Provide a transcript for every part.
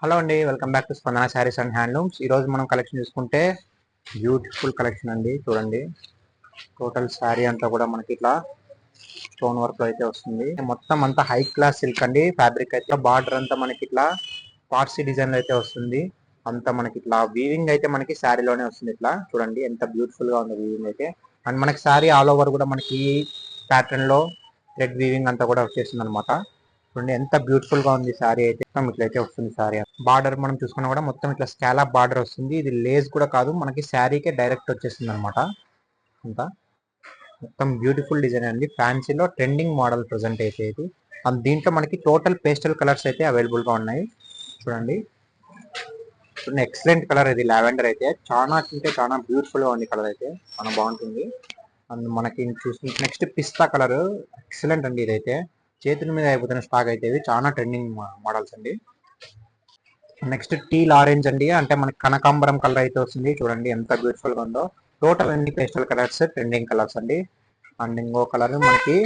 Hello అండి, welcome back to స్పందన saris and handlooms. ఈరోజు మనం కలెక్షన్ చూసుకుంటే బ్యూటిఫుల్ కలెక్షన్ అండి. చూడండి, టోటల్ శారీ అంతా కూడా మనకి ఇట్లా స్టోన్ వర్క్ అయితే వస్తుంది. మొత్తం అంతా హై క్లాస్ సిల్క్ అండి. ఫ్యాబ్రిక్ అయితే బార్డర్ అంతా మనకి ఇట్లా పార్సీ డిజైన్ అయితే వస్తుంది. అంతా మనకి ఇట్లా వీవింగ్ అయితే మనకి శారీలోనే వస్తుంది. ఇట్లా చూడండి ఎంత బ్యూటిఫుల్ గా ఉంది వీవింగ్ అయితే. అండ్ మనకి శారీ ఆల్ ఓవర్ కూడా మనకి ప్యాటర్న్ లో థ్రెడ్ వీవింగ్ అంతా కూడా వచ్చేస్తుంది అనమాట. చూడండి ఎంత బ్యూటిఫుల్ గా ఉంది శారీ అయితే. ఇట్లయితే వస్తుంది శారీ. బార్డర్ మనం చూసుకున్నా కూడా మొత్తం ఇట్లా స్కాలప్ బార్డర్ వస్తుంది. ఇది లేస్ కూడా కాదు, మనకి శారీకే డైరెక్ట్ వచ్చేస్తుంది అనమాట. అంతా మొత్తం బ్యూటిఫుల్ డిజైన్ అండి. ఫ్యాన్సీలో ట్రెండింగ్ మోడల్ ప్రెసెంట్ అయితే ఇది. అండ్ దీంట్లో మనకి టోటల్ పేస్టల్ కలర్స్ అయితే అవైలబుల్ గా ఉన్నాయి. చూడండి, ఎక్సలెంట్ కలర్ ఇది. లావెండర్ అయితే చాలా అంటే చాలా బ్యూటిఫుల్ గా ఉంది. కలర్ అయితే చాలా బాగుంటుంది. అండ్ మనకి చూసి నెక్స్ట్ పిస్తా కలర్ ఎక్సలెంట్ అండి. ఇదైతే చేతుల మీద అయిపోతున్న స్టాక్ అయితే ఇది చాలా ట్రెండింగ్ మోడల్స్ అండి. నెక్స్ట్ టీల్ ఆరెంజ్ అండి, అంటే మనకి కనకాంబరం కలర్ అయితే వస్తుంది. చూడండి ఎంత బ్యూటిఫుల్ గా ఉందో. టోటల్ అన్ని పేస్టల్ కలర్స్, ట్రెండింగ్ కలర్స్ అండి. అండ్ ఇంకో కలర్ మనకి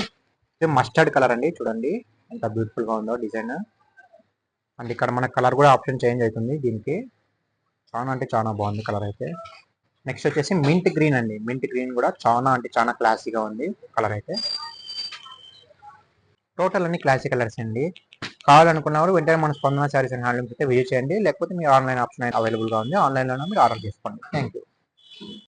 మస్టర్డ్ కలర్ అండి. చూడండి ఎంత బ్యూటిఫుల్ గా ఉందో డిజైన్. అండ్ ఇక్కడ మన కలర్ కూడా ఆప్షన్ చేంజ్ అవుతుంది దీనికి. చాలా అంటే చాలా బాగుంది కలర్ అయితే. నెక్స్ట్ వచ్చేసి మింట్ గ్రీన్ అండి. మింట్ గ్రీన్ కూడా చాలా అంటే చాలా క్లాసీగా ఉంది కలర్ అయితే. టోటల్ అన్ని క్లాసిక్ కలర్స్ అండి. కావాలనుకున్నప్పుడు వెంటనే మన స్పందన శారీస్ అండ్ హ్యాండ్లూమ్స్ అయితే విజిట్ చేయండి. లేకపోతే మీ ఆన్లైన్ ఆప్షన్ అవైలబుల్గా ఉంది. ఆన్లైన్లోనే మీరు ఆర్డర్ చేసుకోండి. Thank you.